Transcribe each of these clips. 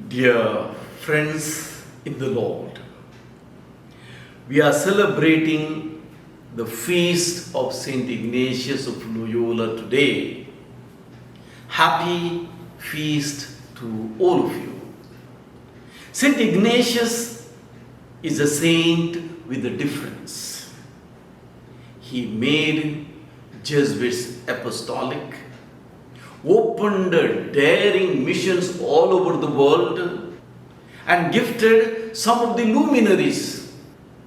Dear friends in the Lord, we are celebrating the feast of Saint Ignatius of Loyola today. Happy feast to all of you. Saint Ignatius is a saint with a difference. He made Jesuits apostolic, opened daring missions all over the world, and gifted some of the luminaries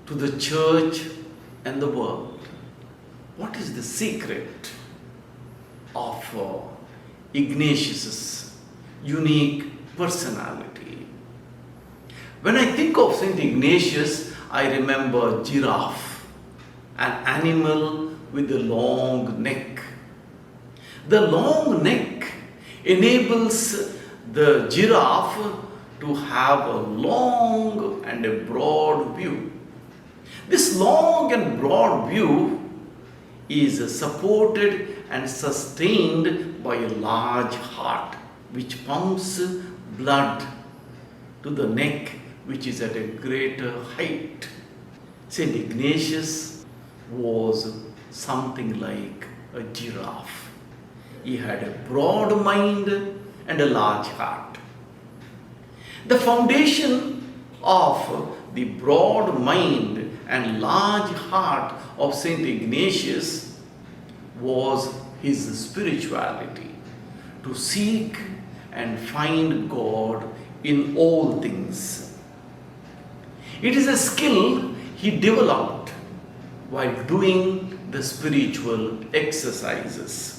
to the church and the world. What is the secret of Ignatius's unique personality? When I think of Saint Ignatius, I remember giraffe, an animal with a long neck. The long neck enables the giraffe to have a long and a broad view. This long and broad view is supported and sustained by a large heart which pumps blood to the neck, which is at a greater height. Saint Ignatius was something like a giraffe. He had a broad mind and a large heart. The foundation of the broad mind and large heart of Saint Ignatius was his spirituality, to seek and find God in all things. It is a skill he developed while doing the spiritual exercises.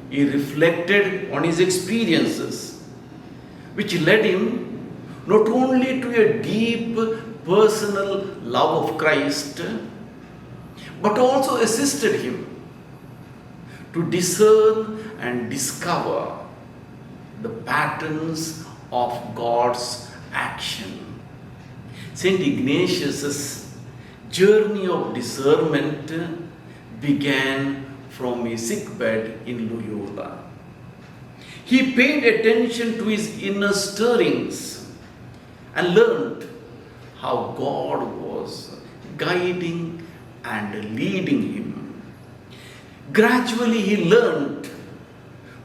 He reflected on his experiences, which led him not only to a deep personal love of Christ, but also assisted him to discern and discover the patterns of God's action. Saint Ignatius's journey of discernment began from a sickbed in Loyola. He paid attention to his inner stirrings and learned how God was guiding and leading him. Gradually, he learned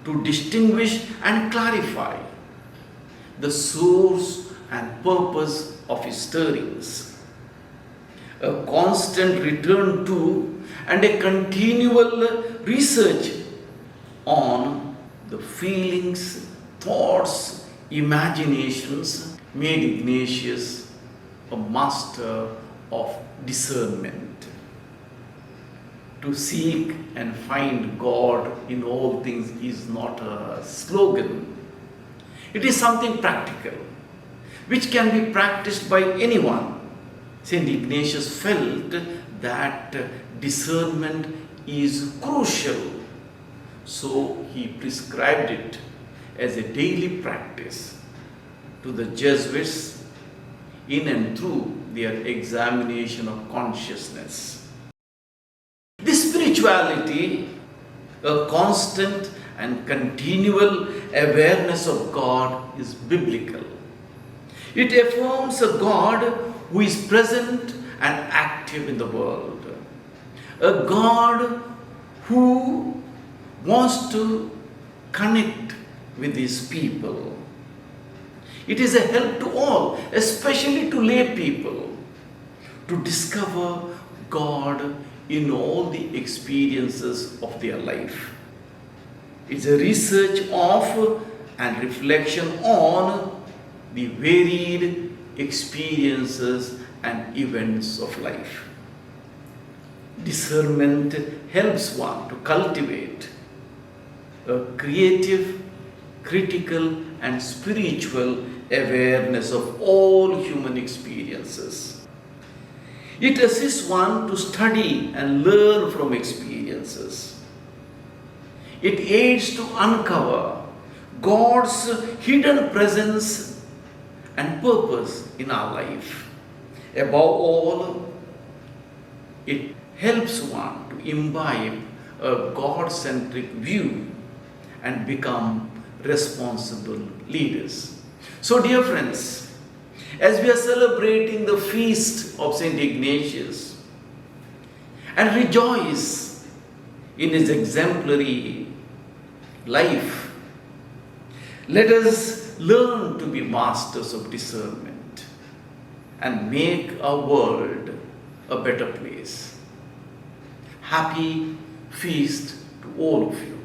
to distinguish and clarify the source and purpose of his stirrings. A constant return to and a continual research on the feelings, thoughts, imaginations made Ignatius a master of discernment. To seek and find God in all things is not a slogan. It is something practical, which can be practiced by anyone. Saint Ignatius felt that discernment is crucial, so he prescribed it as a daily practice to the Jesuits in and through their examination of consciousness. This spirituality, a constant and continual awareness of God, is biblical. It affirms a God who is present and active in the world. A God who wants to connect with his people. It is a help to all, especially to lay people, to discover God in all the experiences of their life. It's a research of and reflection on the varied experiences and events of life. Discernment helps one to cultivate a creative, critical, and spiritual awareness of all human experiences. It assists one to study and learn from experiences. It aids to uncover God's hidden presence and purpose in our life. Above all, it helps one to imbibe a God-centric view and become responsible leaders. So, dear friends, as we are celebrating the feast of St. Ignatius and rejoice in his exemplary life, let us learn to be masters of discernment and make our world a better place. Happy feast to all of you.